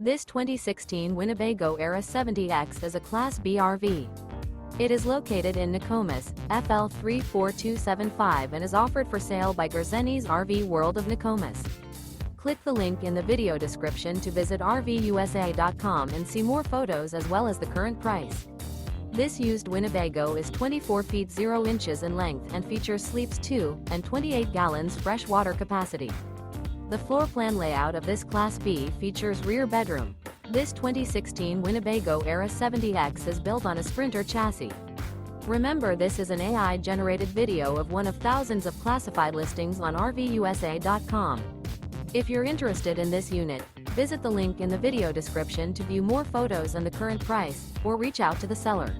This 2016 Winnebago Era 70X is a Class B RV. It is located in Nokomis, FL 34275 and is offered for sale by Gerzeny's RV World of Nokomis. Click the link in the video description to visit RVUSA.com and see more photos as well as the current price. This used Winnebago is 24 feet 0 inches in length and features sleeps 2 and 28 gallons fresh water capacity. The floor plan layout of this Class B features rear bedroom. This 2016 Winnebago Era 70X is built on a Sprinter chassis. Remember, this is an AI-generated video of one of thousands of classified listings on RVUSA.com. If you're interested in this unit, visit the link in the video description to view more photos and the current price, or reach out to the seller.